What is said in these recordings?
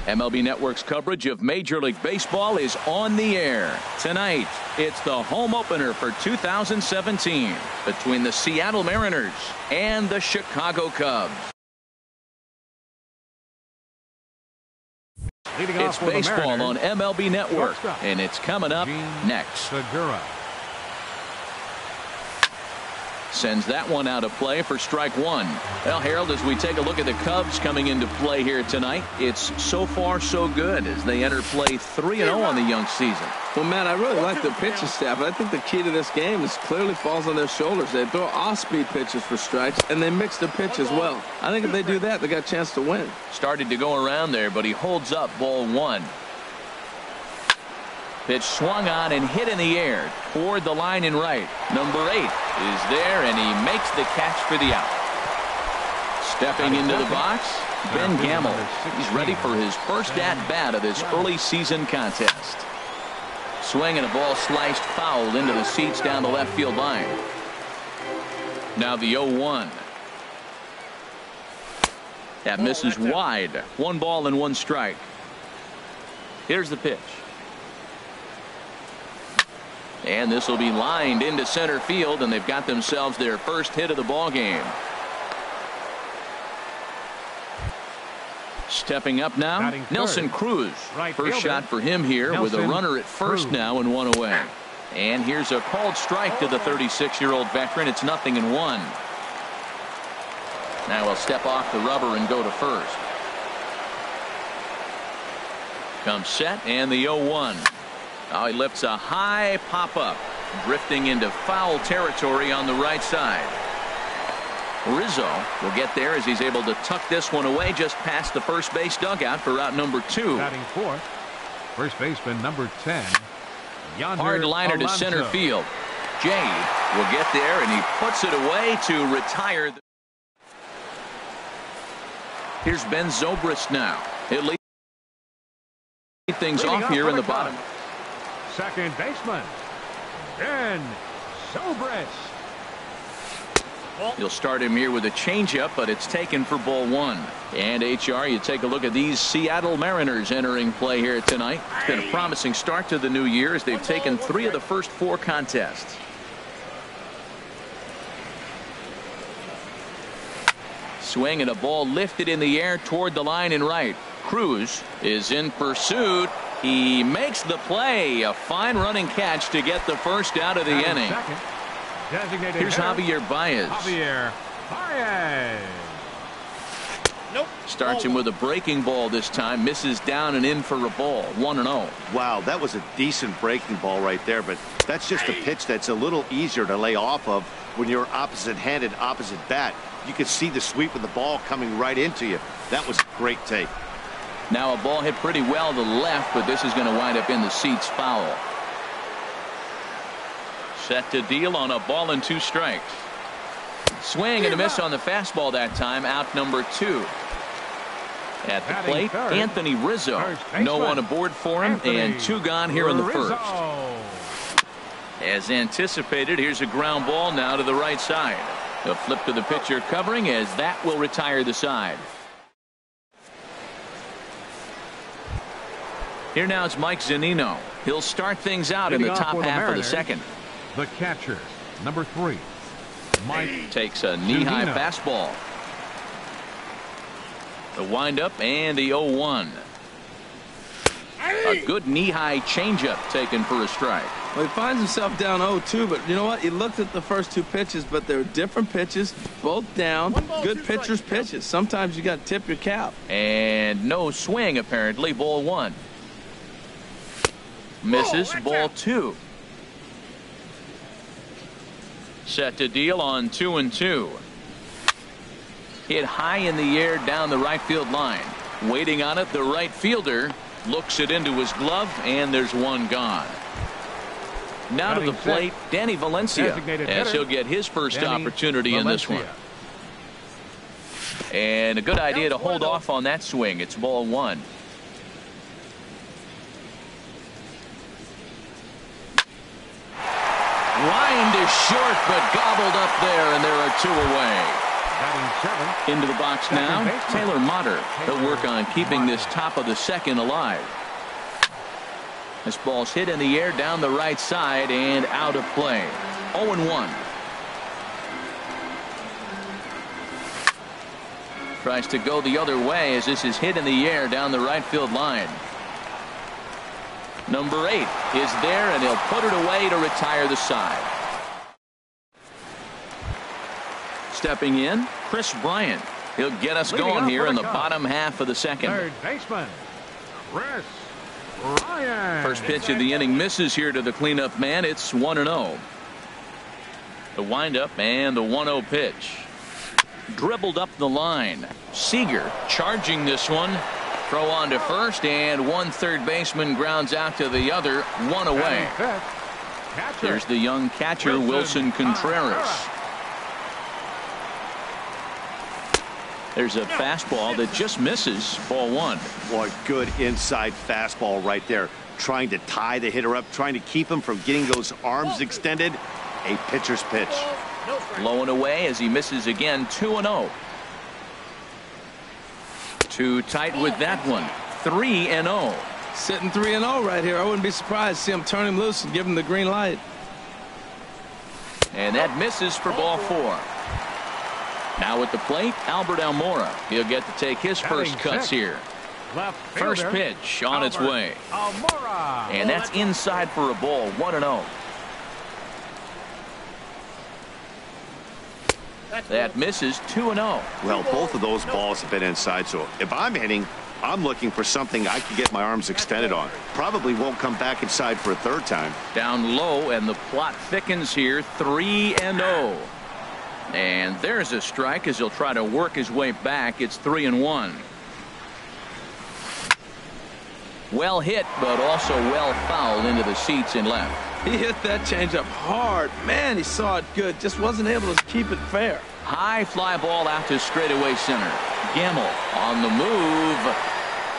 MLB Network's coverage of Major League Baseball is on the air. Tonight, it's the home opener for 2017 between the Seattle Mariners and the Chicago Cubs. It's baseball on MLB Network, and it's coming up next. Sends that one out of play for strike one. Well, Harold, as we take a look at the Cubs coming into play here tonight, it's so far so good as they enter play 3-0 on the young season. Well, Matt, I really like the pitching staff, but I think the key to this game is clearly falls on their shoulders. They throw off-speed pitches for strikes, and they mix the pitch as well. I think if they do that, they got a chance to win. Started to go around there, but he holds up ball one. Pitch swung on and hit in the air toward the line and right. Number 8 is there, and he makes the catch for the out. Stepping into the box, Ben Gamble. He's ready for his first at-bat of this early season contest. Swing and a ball sliced foul into the seats down the left field line. Now the 0-1. That misses wide. 1 ball and 1 strike. Here's the pitch. And this will be lined into center field, and they've got themselves their first hit of the ball game. Stepping up now, Nelson Cruz. First shot for him here with a runner at first now and 1 away. And here's a called strike to the 36-year-old veteran. It's 0-1. Now he'll step off the rubber and go to first. Comes set and the 0-1. Now he lifts a high pop-up, drifting into foul territory on the right side. Rizzo will get there as he's able to tuck this one away just past the first base dugout for out number 2. Batting fourth, first baseman number 10. Hard liner to center field. Jade will get there, and he puts it away to retire. Here's Ben Zobrist now. He'll lead things off here in the bottom. Second baseman, Ben Zobrist. You'll start him here with a changeup, but it's taken for ball 1. And HR, you take a look at these Seattle Mariners entering play here tonight. It's been a promising start to the new year as they've taken 3 of the first 4 contests. Swing and a ball lifted in the air toward the line and right. Cruz is in pursuit. He makes the play. A fine running catch to get the first out of the inning. Here's Javier Baez. Nope. Starts him with a breaking ball this time. Misses down and in for a ball. 1-0. Wow, that was a decent breaking ball right there, but that's just a pitch that's a little easier to lay off of when you're opposite-handed, opposite bat. You could see the sweep of the ball coming right into you. That was a great take. Now a ball hit pretty well to the left, but this is going to wind up in the seats foul. Set to deal on a ball and 2 strikes. Swing and a miss on the fastball that time. Out number 2. At the plate, Anthony Rizzo. No one aboard for him, and 2 gone here in the first. As anticipated, here's a ground ball now to the right side. A flip to the pitcher covering as that will retire the side. Here now it's Mike Zunino. He'll start things out in the top half of the second. The catcher, number 3. Mike takes a knee-high fastball. The windup and the 0-1. A good knee-high changeup taken for a strike. Well, he finds himself down 0-2, but you know what? He looked at the first 2 pitches, but they're different pitches, both down. Good pitcher's pitches. Sometimes you got to tip your cap. And no swing, apparently. Ball 1. Misses. Ball 2. Set to deal on 2-2. Hit high in the air down the right field line. Waiting on it, the right fielder looks it into his glove, and there's 1 gone. Now to the plate, Danny Valencia, as he'll get his first opportunity in this one. And a good idea to hold off on that swing. It's ball 1. Lined is short, but gobbled up there, and there are 2 away. Into the box now, Taylor Motter. He'll work on keeping this top of the second alive. This ball's hit in the air down the right side and out of play. 0-1. Tries to go the other way as this is hit in the air down the right field line. Number 8 is there, and he'll put it away to retire the side. Stepping in, Chris Bryant. He'll get us going here in the bottom half of the second. Third baseman, Chris Bryant. First pitch of the inning misses here to the cleanup man. It's 1-0. The windup and the 1-0 pitch. Dribbled up the line. Seager charging this one. Throw on to first, and one third baseman grounds out to the other. One away. There's the young catcher, Wilson Contreras. There's a fastball that just misses. Ball 1. Boy, good inside fastball right there. Trying to tie the hitter up, trying to keep him from getting those arms extended. A pitcher's pitch. Low and away as he misses again. 2-0. Too tight with that one. 3-0. Sitting 3-0 right here. I wouldn't be surprised to see him turn him loose and give him the green light. And that misses for ball 4. Now at the plate, Albert Almora. He'll get to take his first cuts here. First pitch on its way. And that's inside for a ball. 1-0. That misses. 2-0. Well, both of those balls have been inside, so if I'm hitting, I'm looking for something I can get my arms extended on. Probably won't come back inside for a third time. Down low, and the plot thickens here. 3-0. And there's a strike as he'll try to work his way back. It's 3-1. Well hit, but also well fouled into the seats in left. He hit that changeup hard. Man, he saw it good. Just wasn't able to keep it fair. High fly ball out to straightaway center. Gamble on the move.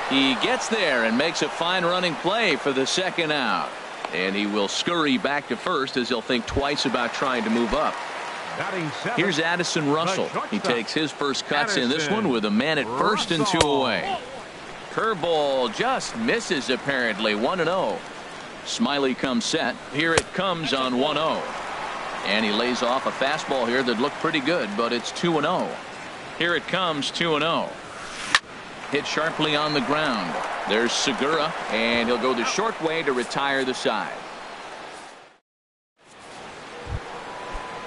He gets there and makes a fine running play for the second out. And he will scurry back to first as he'll think twice about trying to move up. Here's Addison Russell. He takes his first cuts in this one with a man at first and 2 away. Curveball just misses apparently. 1-0. Smiley comes set. Here it comes on 1-0. And he lays off a fastball here that looked pretty good, but it's 2-0. Here it comes. 2-0. Hit sharply on the ground. There's Segura, and he'll go the short way to retire the side.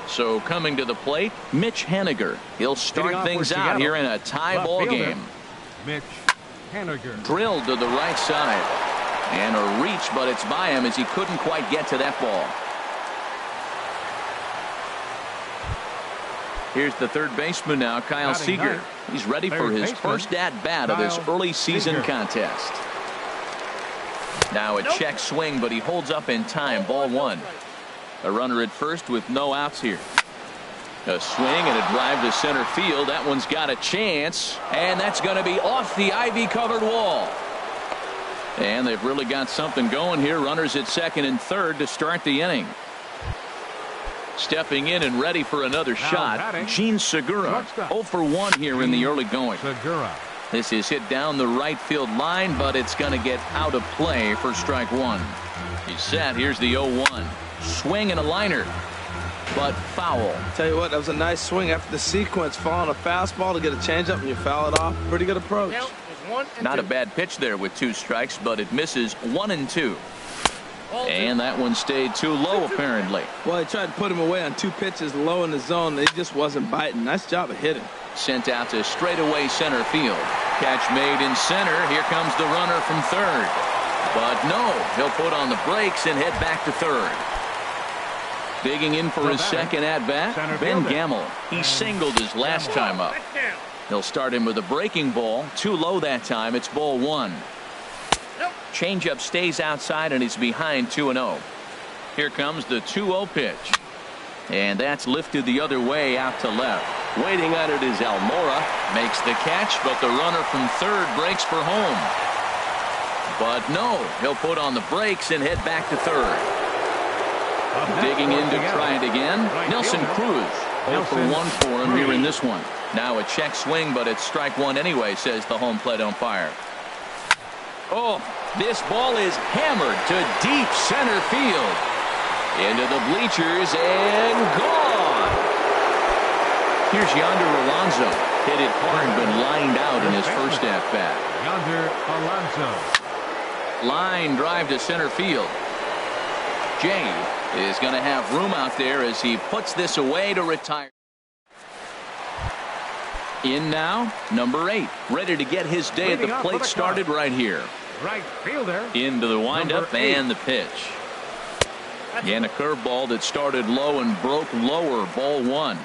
So coming to the plate, Mitch Haniger. He'll start things out here in a tie ball game. Mitch Haniger. Drilled to the right side. And a reach, but it's by him as he couldn't quite get to that ball. Here's the third baseman now, Kyle Seager. He's ready for his first at-bat of this early season contest. Now a check swing, but he holds up in time. Ball 1. A runner at first with no outs here. A swing and a drive to center field. That one's got a chance, and that's going to be off the ivy-covered wall. And they've really got something going here. Runners at second and third to start the inning. Stepping in and ready for another shot, Gene Segura. 0 for 1 here in the early going. Segura. This is hit down the right field line, but it's going to get out of play for strike 1. He's set. Here's the 0-1. Swing and a liner, but foul. Tell you what, that was a nice swing after the sequence. Following a fastball to get a changeup and you foul it off. Pretty good approach. Not a bad pitch there with 2 strikes, but it misses 1 and 2. And that one stayed too low apparently. Well, he tried to put him away on 2 pitches low in the zone. He just wasn't biting. Nice job of hitting. Sent out to straightaway center field. Catch made in center. Here comes the runner from third. But no, he'll put on the brakes and head back to third. Digging in for his second at-bat, Ben Gamble. He singled his last time up. He'll start him with a breaking ball. Too low that time. It's ball 1. Changeup stays outside and he's behind 2-0. Here comes the 2-0 pitch. And that's lifted the other way out to left. Waiting on it is Almora. Makes the catch, but the runner from third breaks for home. But no, he'll put on the brakes and head back to third. Digging in to try it again, Nelson Cruz. 0 for 1 for him here in this one. Now a check swing, but it's strike one anyway, says the home plate umpire. Oh, this ball is hammered to deep center field. Into the bleachers and gone. Here's Yonder Alonso. Hit it hard, but lined out in his first at-bat. Yonder Alonso. Line drive to center field. Jay is going to have room out there as he puts this away to retire. In now, number 8, ready to get his day at the plate started right here. Right fielder. Into the windup and the pitch. And a curveball that started low and broke lower. Ball 1.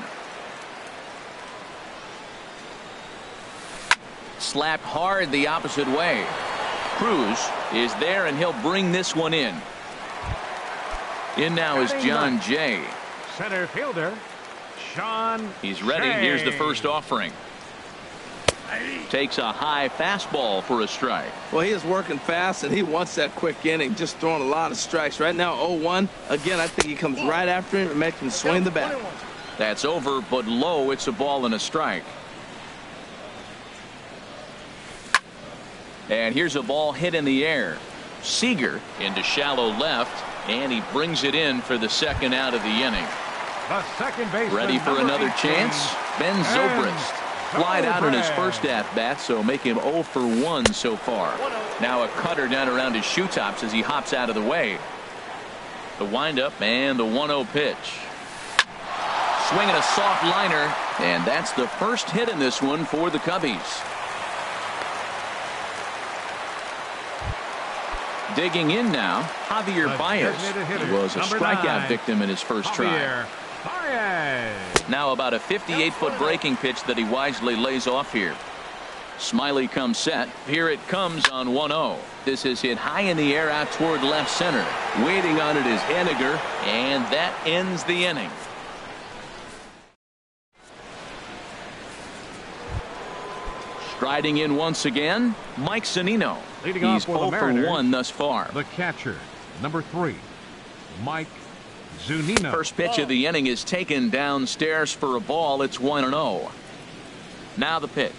Slapped hard the opposite way. Cruz is there, and he'll bring this one in. In now is John Jay. Center fielder, Sean. He's ready. Jay. Here's the first offering. Takes a high fastball for a strike. Well, he is working fast, and he wants that quick inning, just throwing a lot of strikes. Right now, 0-1. Again, I think he comes right after him and makes him swing the bat. That's over, but low. It's a ball and a strike. And here's a ball hit in the air. Seager into shallow left, and he brings it in for the second out of the inning. The second baseman, Ready for another 18, chance? Ben Zobrist. Flied out in his first at-bat, so make him 0 for 1 so far. Now a cutter down around his shoe tops as he hops out of the way. The windup and the 1-0 pitch. Swinging a soft liner, and that's the first hit in this one for the Cubbies. Digging in now, Javier Baez. He was a strikeout victim in his first try. Now about a 58-foot breaking pitch that he wisely lays off here. Smiley comes set. Here it comes on 1-0. This is hit high in the air out toward left center. Waiting on it is Henniger, and that ends the inning. Striding in once again, Mike Zunino. He's 0 for 1 thus far. The catcher, number 3, Mike Zunino. First pitch of the inning is taken downstairs for a ball. It's 1-0. Now the pitch.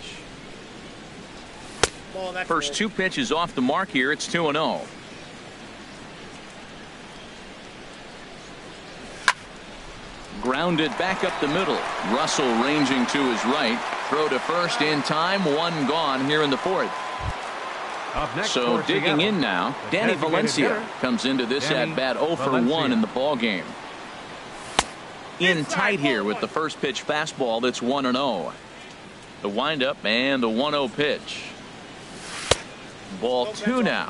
First 2 pitches off the mark here. It's 2-0. Grounded back up the middle. Russell ranging to his right. Throw to first in time. 1 gone here in the 4th. So digging in now, Danny Valencia comes into this at-bat 0 for 1 in the ball game. In tight here with the first pitch fastball. That's 1-0. The windup and the 1-0 pitch. Ball 2 now.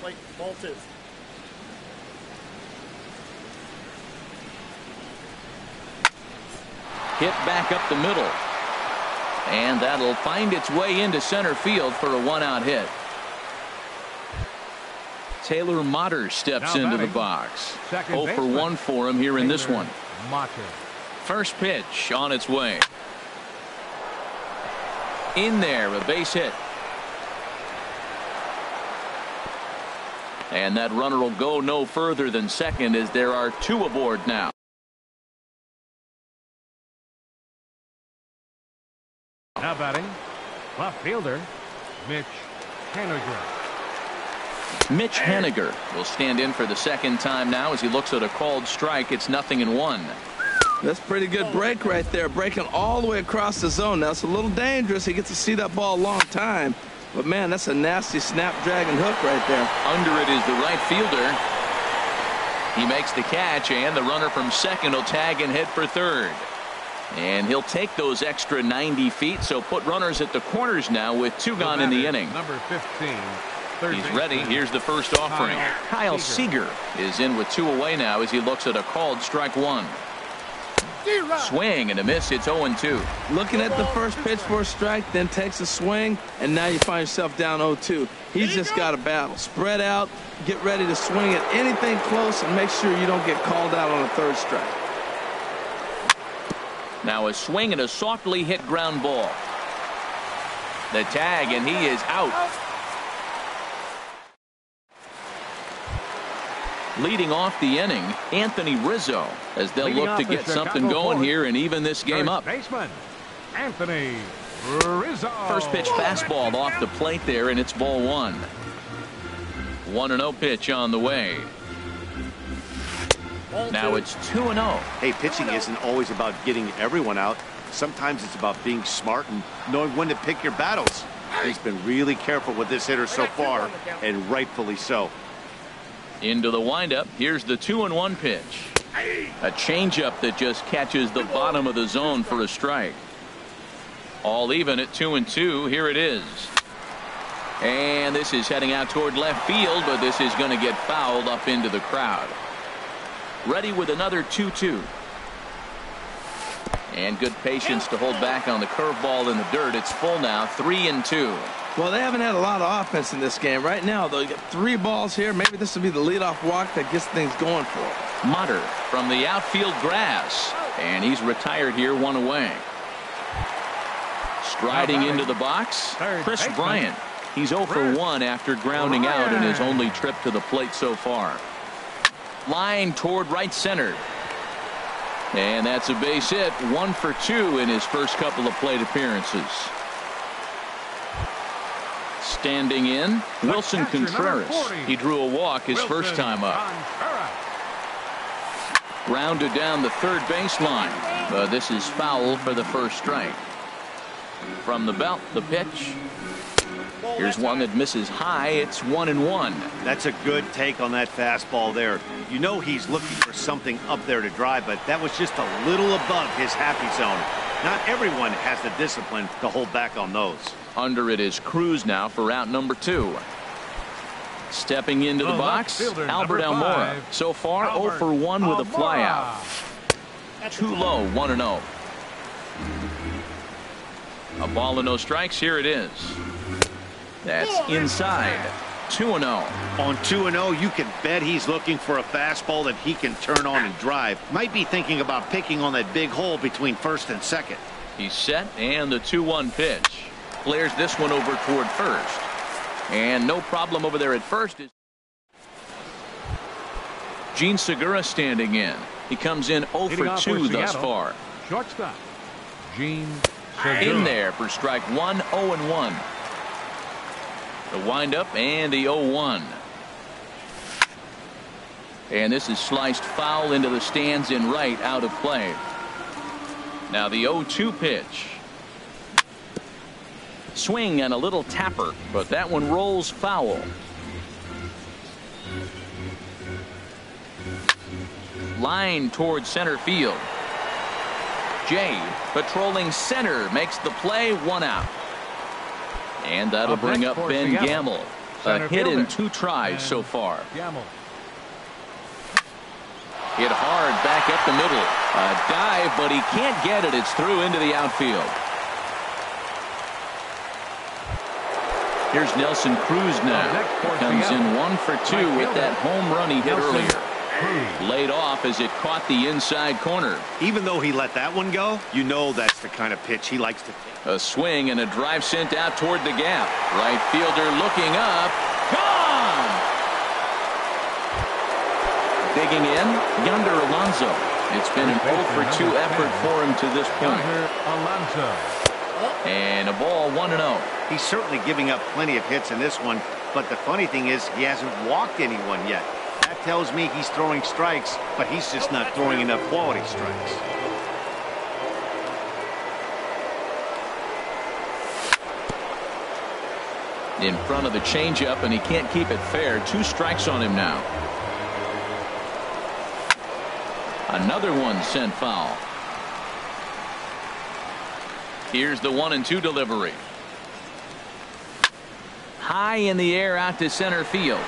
Hit back up the middle. And that'll find its way into center field for a 1-out hit. Taylor Motter steps into the box. 0 for 1 for him here in this one. First pitch on its way. In there, a base hit. And that runner will go no further than second as there are 2 aboard now. Now batting, left fielder, Mitch Henniger. Mitch Henniger will stand in for the second time now as he looks at a called strike. It's 0-1. That's a pretty good break right there, breaking all the way across the zone. Now it's a little dangerous. He gets to see that ball a long time, but man, that's a nasty snapdragon hook right there. Under it is the right fielder. He makes the catch, and the runner from second will tag and head for third. And he'll take those extra 90 feet, so put runners at the corners now with 2 gone in the inning. Number 15. He's ready. Here's the first offering. Kyle Seager is in with 2 away now as he looks at a called strike 1. Swing and a miss. It's 0-2. Looking at the first pitch for a strike, then takes a swing, and now you find yourself down 0-2. He's just got a battle. Spread out, get ready to swing at anything close, and make sure you don't get called out on a 3rd strike. Now a swing and a softly hit ground ball. The tag, and he is out. Leading off the inning, Anthony Rizzo, as they'll look to get something going here and even this game up. Baseman, Anthony Rizzo. First pitch fastball off the plate there, and it's ball one. 1-0 pitch on the way. Now it's 2-0. Hey, pitching isn't always about getting everyone out. Sometimes it's about being smart and knowing when to pick your battles. He's been really careful with this hitter so far, and rightfully so. Into the windup. Here's the 2-1 pitch. A changeup that just catches the bottom of the zone for a strike. All even at 2-2. Here it is. And this is heading out toward left field, but this is going to get fouled up into the crowd. Ready with another 2-2. And good patience to hold back on the curveball in the dirt. It's full now, 3-2. Well, they haven't had a lot of offense in this game. Right now, though, you got 3 balls here. Maybe this will be the leadoff walk that gets things going for him. Mutter from the outfield grass. And he's retired here, 1 away. Striding into the box, Chris Bryant. He's 0 for 1 after grounding out in his only trip to the plate so far. Line toward right center. And that's a base hit. 1 for 2 in his first couple of plate appearances. Standing in, Wilson Contreras. He drew a walk his first time up. Grounded down the third baseline. But this is foul for the first strike. From the belt, the pitch. Here's one that misses high. It's 1-1. That's a good take on that fastball there. You know he's looking for something up there to drive, but that was just a little above his happy zone. Not everyone has the discipline to hold back on those. Under it is Cruz now for out number 2. Stepping into the box, Albert Almora. So far, 0 for 1 with a flyout. Too low, 1-0. A ball and no strikes. Here it is. That's inside. 2-0. On 2-0, you can bet he's looking for a fastball that he can turn on and drive. Might be thinking about picking on that big hole between first and second. He's set, and the 2-1 pitch. Flares this one over toward first. And no problem over there at first. Gene Segura standing in. He comes in 0 for 2 thus far. Shortstop, Gene Segura. In there for strike 1, 0-1. The windup and the 0-1. And this is sliced foul into the stands in right, out of play. Now the 0-2 pitch. Swing and a little tapper, but that one rolls foul. Line towards center field. Jay patrolling center makes the play, 1 out. And that'll bring up Ben Gamble. A hit in 2 tries so far. Hit hard back up the middle. A dive, but he can't get it. It's through into the outfield. Here's Nelson Cruz now. Comes in 1 for 2 with that home run he hit earlier. Laid off as it caught the inside corner. Even though he let that one go, you know that's the kind of pitch he likes to take. A swing and a drive sent out toward the gap. Right fielder looking up. Gone! Digging in, Yonder Alonso. It's been an 0 for 2 effort for him to this point. And a ball, 1-0. He's certainly giving up plenty of hits in this one, but the funny thing is he hasn't walked anyone yet. That tells me he's throwing strikes, but he's just not throwing enough quality strikes. In front of the changeup, and he can't keep it fair. 2 strikes on him now. Another one sent foul. Here's the 1-2 delivery. High in the air out to center field.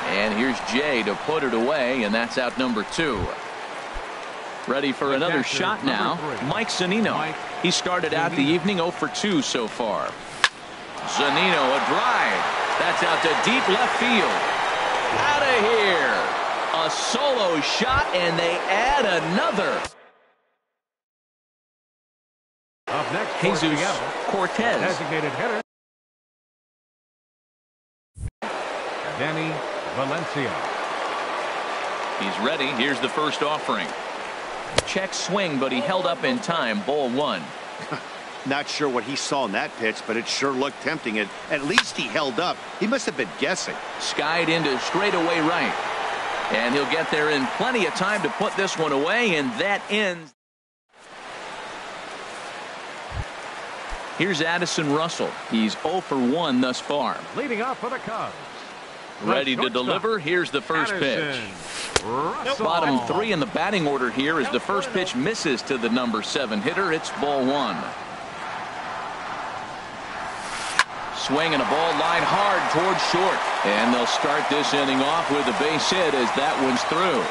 And here's Jay to put it away, and that's out number 2. Ready for another shot now. Mike Zunino. He started out the evening 0 for 2 so far. Zunino, a drive. That's out to deep left field. Out of here. A solo shot, and they add another. Up next, Jesus Cortez. Designated hitter. Danny Valencia. He's ready. Here's the first offering. Check swing, but he held up in time. Ball one. Not sure what he saw in that pitch, but it sure looked tempting. At least he held up. He must have been guessing. Skied into straightaway right. And he'll get there in plenty of time to put this one away, and that ends. Here's Addison Russell. He's 0 for 1 thus far. Leading off for the Cubs. Ready to deliver. Here's the first pitch. Bottom 3 in the batting order here as the first pitch misses to the number 7 hitter. It's ball 1. Swing and a ball line hard towards short. And they'll start this inning off with a base hit as that one's through.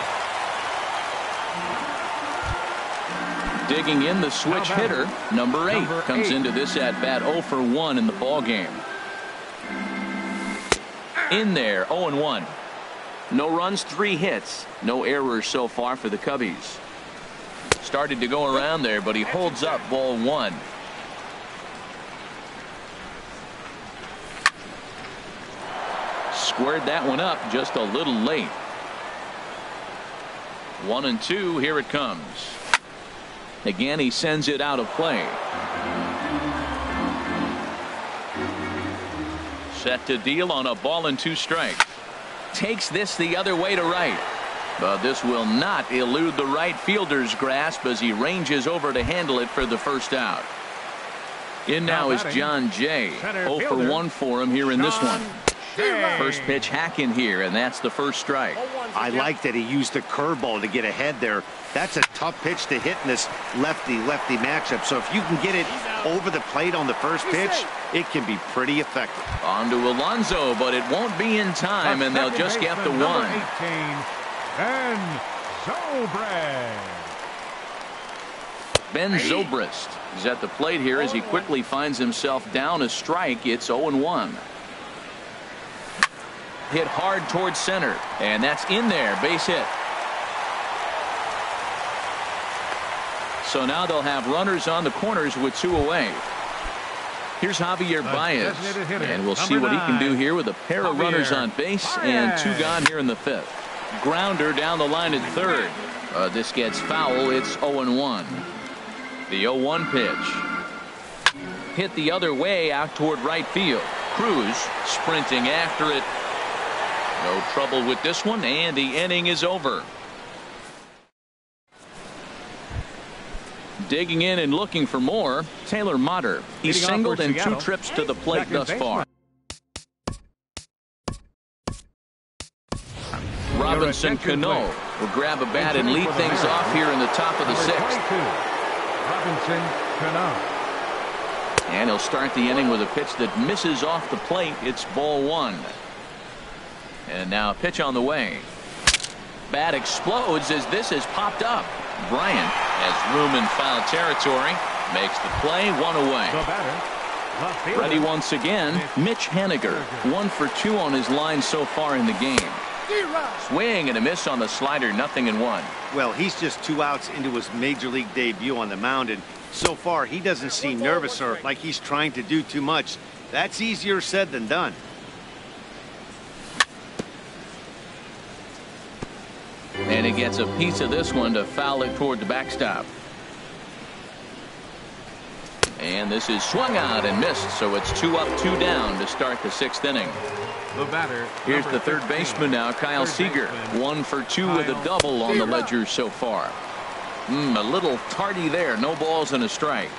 Digging in the switch hitter, number 8, comes into this at bat 0 for 1 in the ball game. In there, 0-1. No runs, 3 hits. No errors so far for the Cubbies. Started to go around there, but he holds up ball 1. Squared that one up just a little late. 1-2, here it comes. Again, he sends it out of play. Set to deal on a ball and 2 strikes. Takes this the other way to right. But this will not elude the right fielder's grasp as he ranges over to handle it for the first out. In now is John Jay. 0 for 1 for him here in this one. First pitch hack in here, and that's the first strike. I like that he used a curveball to get ahead there. That's a tough pitch to hit in this lefty-lefty matchup. So if you can get it over the plate on the first pitch, it can be pretty effective. On to Alonso, but it won't be in time, and they'll just get the 1. Ben Zobrist is at the plate here as he quickly finds himself down a strike. It's 0-1. Hit hard towards center, and that's in there. Base hit. So now they'll have runners on the corners with 2 away. Here's Javier Baez, and we'll see what he can do here with a pair of runners on base and 2 gone here in the 5th. Grounder down the line at third. This gets foul. It's 0-1. The 0-1 pitch. Hit the other way out toward right field. Cruz sprinting after it. No trouble with this one, and the inning is over. Digging in and looking for more, Taylor Motter. He's singled in 2 trips to the plate thus far. Robinson Cano will grab a bat and lead things off here in the top of the 6th. Robinson Cano. And he'll start the inning with a pitch that misses off the plate. It's ball 1. And now a pitch on the way. Bat explodes as this has popped up. Bryant has room in foul territory. Makes the play, 1 away. Ready once again, Mitch Haniger. 1 for 2 on his line so far in the game. Swing and a miss on the slider, 0-1. Well, he's just 2 outs into his major league debut on the mound, and so far he doesn't seem nervous or like he's trying to do too much. That's easier said than done. And he gets a piece of this one to foul it toward the backstop. And this is swung out and missed, so it's 2 up, 2 down to start the 6th inning. The batter. Here's the third baseman now, Kyle Seager. 1 for 2 with a double on the ledger so far. A little tardy there. No balls and a strike.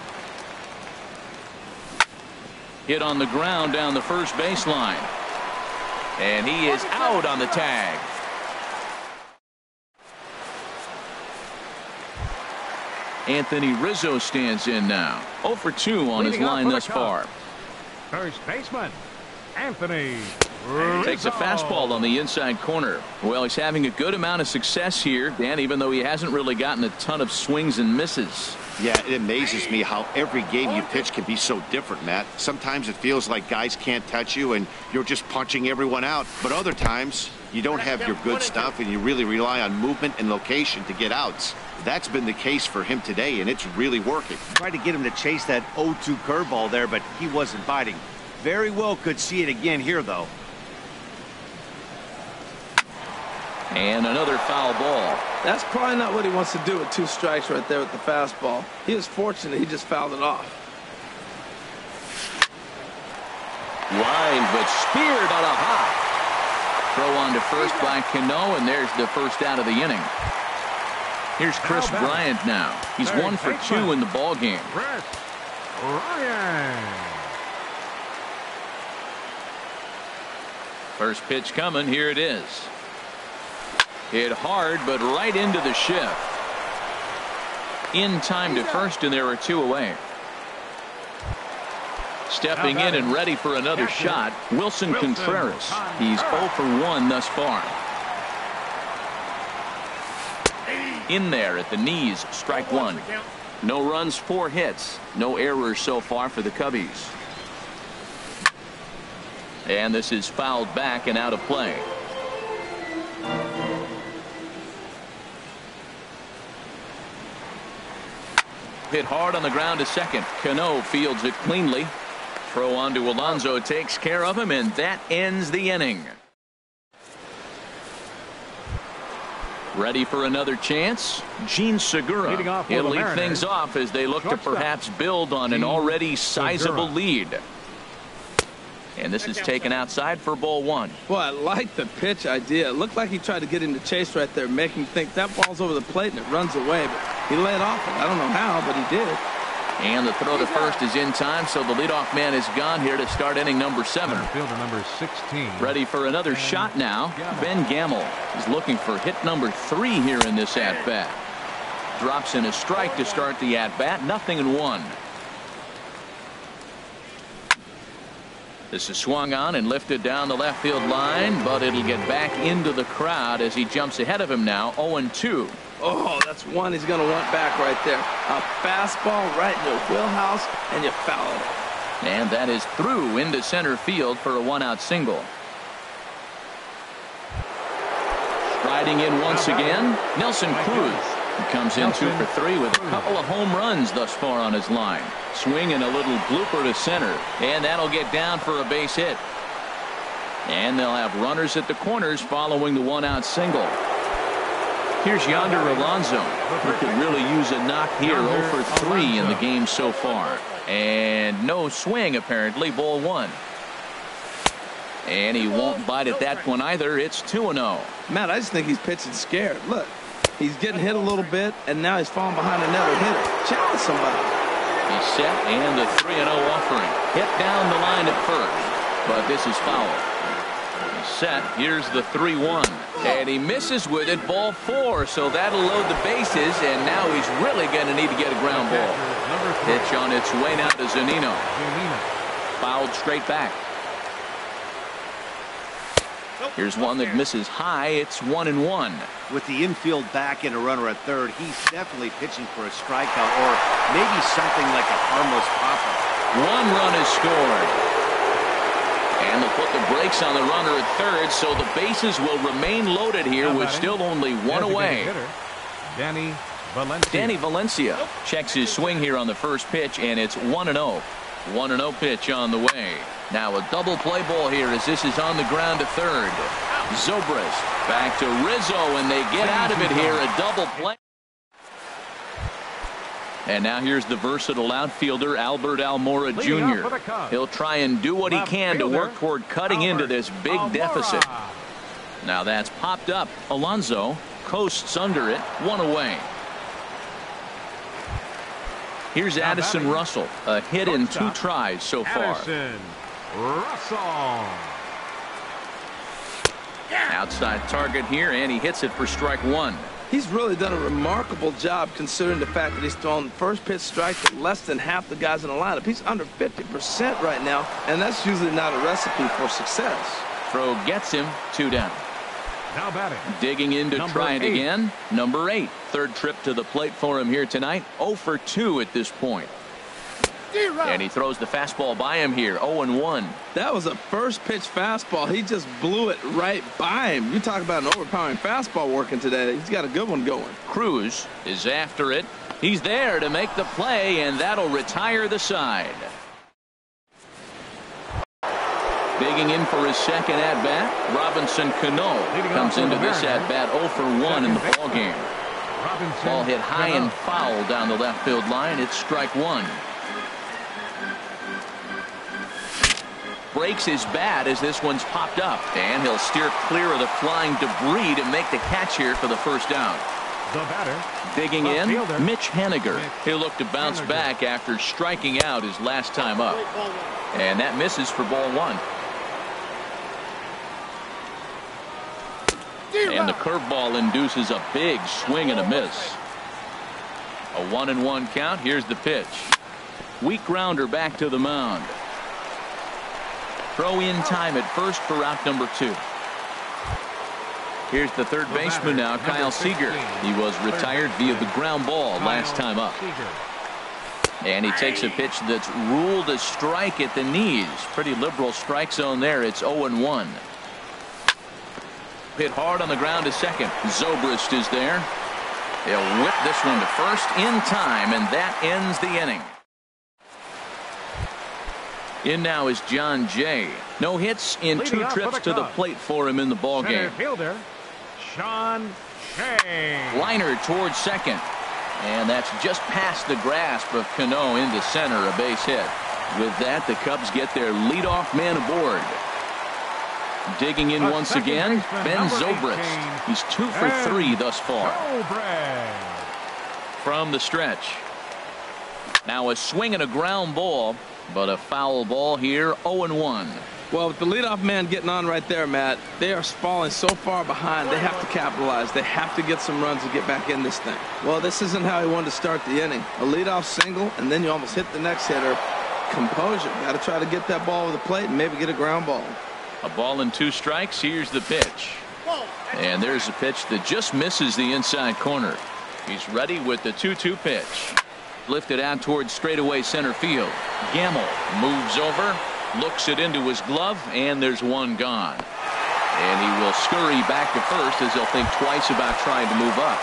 Hit on the ground down the first baseline. And he is out on the tag. Anthony Rizzo stands in now. 0 for 2 on his line thus far. First baseman, Anthony Takes a fastball on the inside corner. Well, he's having a good amount of success here, Dan, even though he hasn't really gotten a ton of swings and misses. Yeah, it amazes me how every game you pitch can be so different, Matt. Sometimes it feels like guys can't touch you and you're just punching everyone out. But other times, you don't have your good stuff and you really rely on movement and location to get outs. That's been the case for him today, and it's really working. Tried to get him to chase that 0-2 curveball there, but he wasn't biting. Very well could see it again here, though. And another foul ball. That's probably not what he wants to do with 2 strikes right there with the fastball. He was fortunate he just fouled it off. Line, but speared on a hop. Throw on to first by Cano, and there's the first out of the inning. Here's Chris Bryant now. He's 1 for 2 in the ball game. Chris Bryant. First pitch coming. Here it is. Hit hard, but right into the shift. In time to first, and there are 2 away. Stepping in and ready for another shot, Wilson Contreras. He's 0 for 1 thus far. In there at the knees, strike 1. No runs, 4 hits. No errors so far for the Cubbies. And this is fouled back and out of play. Hit hard on the ground to second. Cano fields it cleanly. Throw on to Alonso takes care of him, and that ends the inning. Ready for another chance? Gene Segura. He'll lead things off as they look to perhaps build on an already sizable lead. And this is taken outside for ball 1. Boy, I like the pitch idea. It looked like he tried to get into chase right there, making him think that ball's over the plate and it runs away. But he laid off it. I don't know how, but he did. And the throw to first is in time, so the leadoff man is gone here to start inning number 7. Fielder number 16. Ready for another shot now. Ben Gamel is looking for hit number 3 here in this at-bat. Drops in a strike to start the at-bat. 0-1. This is swung on and lifted down the left field line, but it'll get back into the crowd as he jumps ahead of him now. 0-2. Oh, that's one he's going to want back right there. A fastball right in your wheelhouse, and you foul it. And that is through into center field for a 1-out single. Striding in once again, Nelson Cruz. He comes in 2 for 3 with a couple of home runs thus far on his line. Swing and a little blooper to center, and that'll get down for a base hit. And they'll have runners at the corners following the 1-out single. Here's Yonder Alonso, who could really use a knock here. 0 for 3 in the game so far. And no swing, apparently. Ball 1. And he won't bite at that one either. It's 2-0. Matt, I just think he's pitching scared. Look, he's getting hit a little bit, and now he's falling behind another hitter. Challenge somebody. He's set, and the 3-0 offering. Hit down the line at first, but this is foul. He's set. Here's the 3-1. And he misses with it, ball 4, so that'll load the bases, and now he's really going to need to get a ground ball. Pitch on its way now to Zunino. Fouled straight back. Here's one that misses high. It's 1-1. With the infield back and a runner at third, he's definitely pitching for a strikeout or maybe something like a harmless popper. 1 run is scored. And they'll put the brakes on the runner at third, so the bases will remain loaded here with still only 1 away. Danny Valencia checks his swing here on the first pitch, and it's 1-0. 1-0 pitch on the way. Now a double play ball here as this is on the ground to third. Zobrist back to Rizzo, and they get out of it here. A double play. And now here's the versatile outfielder, Albert Almora Jr. He'll try and do what he can to work toward cutting into this big deficit. Now that's popped up. Alonso coasts under it. 1 away. Here's Addison Russell. A hit in 2 tries so far. Russell. Outside target here, and he hits it for strike 1. He's really done a remarkable job considering the fact that he's thrown first pitch strike to less than half the guys in the lineup. He's under 50% right now, and that's usually not a recipe for success. Throw gets him. 2 down. Now batting. Digging in to try it again. Number 8. Third trip to the plate for him here tonight. 0 for 2 at this point. And he throws the fastball by him here. 0-1. That was a first pitch fastball. He just blew it right by him. You talk about an overpowering fastball working today. He's got a good one going. Cruz is after it. He's there to make the play, and that'll retire the side. Digging in for his second at-bat, Robinson Cano comes into this at-bat 0 for 1 in the ballgame. Ball hit high and foul down the left field line. It's strike one. Breaks his bat as this one's popped up, and he'll steer clear of the flying debris to make the catch here for the first out. The batter. Digging in, fielder, Mitch Haniger. He'll look to bounce back after striking out his last time up. And that misses for ball one. And the curveball induces a big swing and a miss. A 1-1 count. Here's the pitch. Weak grounder back to the mound. Throw in time at first for out number 2. Here's the third baseman now, Kyle Seager. He was retired via the ground ball last time up. And he takes a pitch that's ruled a strike at the knees. Pretty liberal strike zone there. It's 0-1. Hit hard on the ground to second. Zobrist is there. He'll whip this one to first in time, and that ends the inning. In now is John Jay. No hits in 2 trips to the plate for him in the ballgame. Fielder, Sean Shea. Liner towards second. And that's just past the grasp of Cano into center, a base hit. With that, the Cubs get their leadoff man aboard. Digging in once again, Ben Zobrist. He's 2 for 3 thus far. From the stretch. Now a swing and a ground ball, but a foul ball here, 0-1. Well, with the leadoff man getting on right there, Matt, they are falling so far behind, they have to capitalize. They have to get some runs to get back in this thing. Well, this isn't how he wanted to start the inning. A leadoff single, and then you almost hit the next hitter. Composure. Got to try to get that ball over the plate and maybe get a ground ball. A ball and 2 strikes. Here's the pitch. And there's a pitch that just misses the inside corner. He's ready with the 2-2 pitch. Lifted out towards straightaway center field. Gamble moves over, looks it into his glove, and there's one gone. And he will scurry back to first as he'll think twice about trying to move up.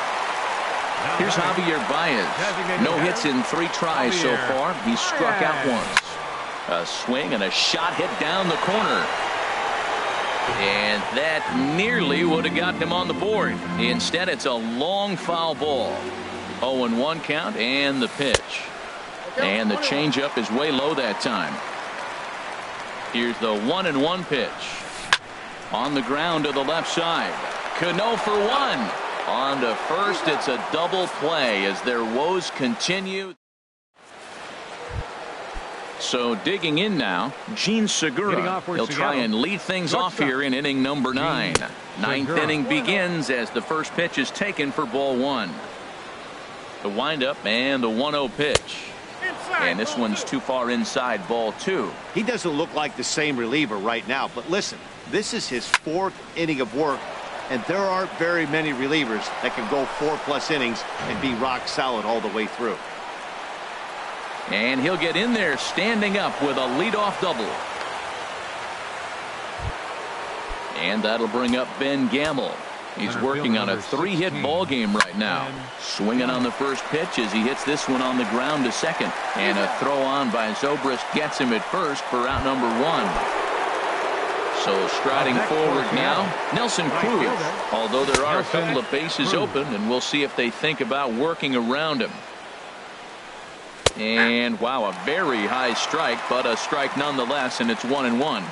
Here's Javier Baez. No hits in 3 tries so far. He's struck out once. A swing and a shot hit down the corner. And that nearly would have gotten him on the board. Instead, it's a long foul ball. 0-1 count and the pitch. And the changeup is way low that time. Here's the 1-1 pitch. On the ground to the left side. Cano for 1. On to first. It's a double play as their woes continue. So digging in now, Gene Segura. He'll try and lead things off here in inning number 9. Ninth inning begins as the first pitch is taken for ball 1. The windup and the 1-0 pitch. And this one's too far inside, ball 2. He doesn't look like the same reliever right now, but listen, this is his 4th inning of work, and there aren't very many relievers that can go 4+ innings and be rock solid all the way through. And he'll get in there standing up with a leadoff double. And that'll bring up Ben Gamble. He's working on a 3-hit ball game right now. Swinging on the first pitch as he hits this one on the ground to second. And a throw on by Zobrist gets him at first for out number 1. So striding forward now, Nelson Cruz. Although there are a couple of bases open, and we'll see if they think about working around him. And wow, a very high strike, but a strike nonetheless, and it's 1-1.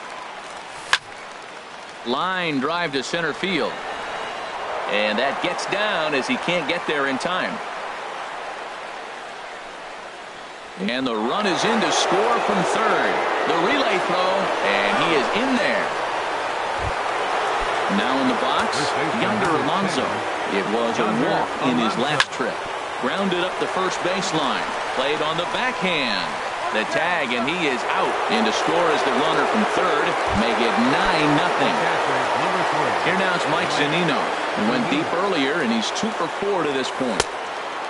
Line drive to center field. And that gets down as he can't get there in time. And the run is in to score from third. The relay throw, and he is in there. Now in the box, Yonder Alonso. It was a walk in his last trip. Grounded up the first baseline. Played on the backhand. The tag, and he is out. And to score as the runner from third. Make it 9-0. Here now is Mike Zunino. He went deep earlier, and he's 2 for 4 to this point.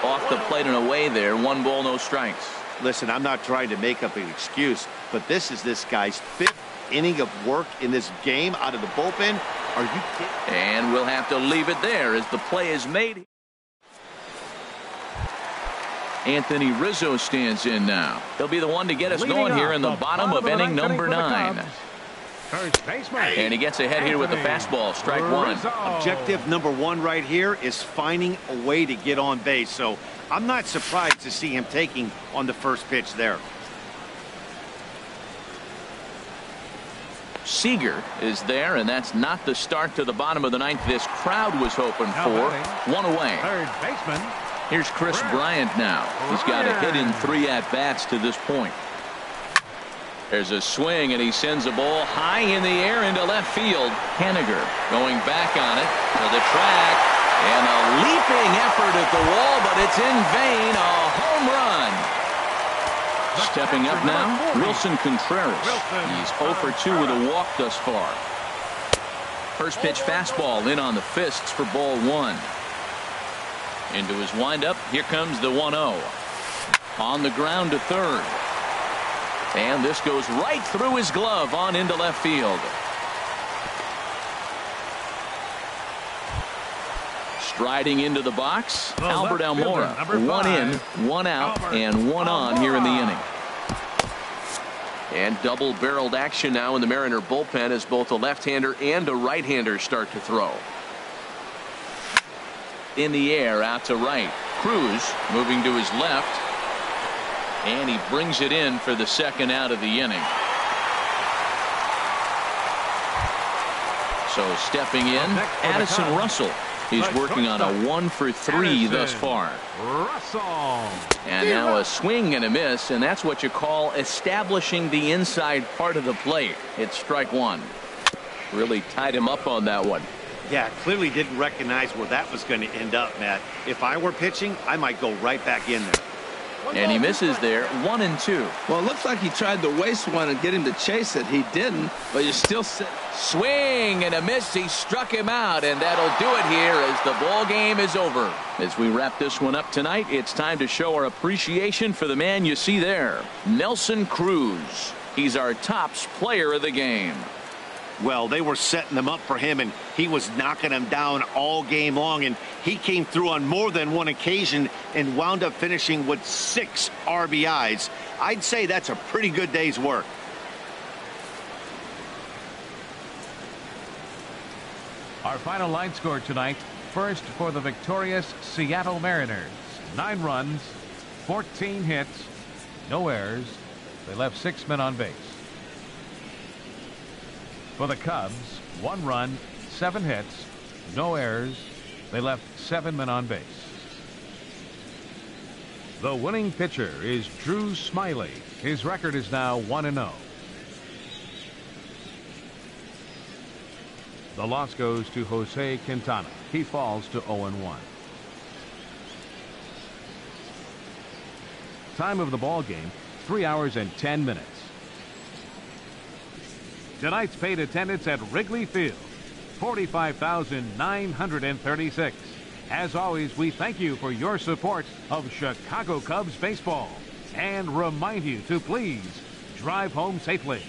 Off the plate and away there. 1 ball, no strikes. Listen, I'm not trying to make up an excuse, but this is this guy's 5th inning of work in this game out of the bullpen. Are you kidding? And we'll have to leave it there as the play is made. Anthony Rizzo stands in now. He'll be the one to get us going here in the bottom of inning number 9. First baseman. And he gets ahead here with the fastball. Strike one. Objective number one right here is finding a way to get on base. So I'm not surprised to see him taking on the first pitch there. Seager is there, and that's not the start to the bottom of the ninth this crowd was hoping for. One away. Third baseman. Here's Chris Bryant now. He's got a hit in 3 at-bats to this point. There's a swing, and he sends a ball high in the air into left field. Haniger going back on it to the track, and a leaping effort at the wall, but it's in vain. A home run. Stepping up now, Wilson Contreras. He's 0 for 2 with a walk thus far. First pitch fastball in on the fists for ball one. Into his windup, here comes the 1-0. On the ground to third. And this goes right through his glove on into left field. Striding into the box, Albert Almora. 1 in, 1 out, and 1 on here in the inning. And double-barreled action now in the Mariner bullpen as both a left-hander and a right-hander start to throw. In the air, out to right. Cruz moving to his left. And he brings it in for the second out of the inning. So stepping in, Addison Russell. He's working on a 1 for 3 thus far. Russell. And now a swing and a miss, and that's what you call establishing the inside part of the plate. It's strike one. Really tied him up on that one. Yeah, clearly didn't recognize where that was going to end up, Matt. If I were pitching, I might go right back in there. And he misses there, 1 and 2. Well, it looks like he tried to waste one and get him to chase it. He didn't, but you still sit. Swing and a miss. He struck him out, and that'll do it here as the ball game is over. As we wrap this one up tonight, it's time to show our appreciation for the man you see there, Nelson Cruz. He's our tops player of the game. Well, they were setting them up for him, and he was knocking them down all game long, and he came through on more than one occasion and wound up finishing with 6 RBIs. I'd say that's a pretty good day's work. Our final line score tonight. First for the victorious Seattle Mariners. 9 runs, 14 hits, no errors. They left 6 men on base. For the Cubs, 1 run, 7 hits, no errors. They left 7 men on base. The winning pitcher is Drew Smyly. His record is now 1-0. The loss goes to Jose Quintana. He falls to 0-1. Time of the ball game, 3 hours and 10 minutes. Tonight's paid attendance at Wrigley Field, 45,936. As always, we thank you for your support of Chicago Cubs baseball and remind you to please drive home safely.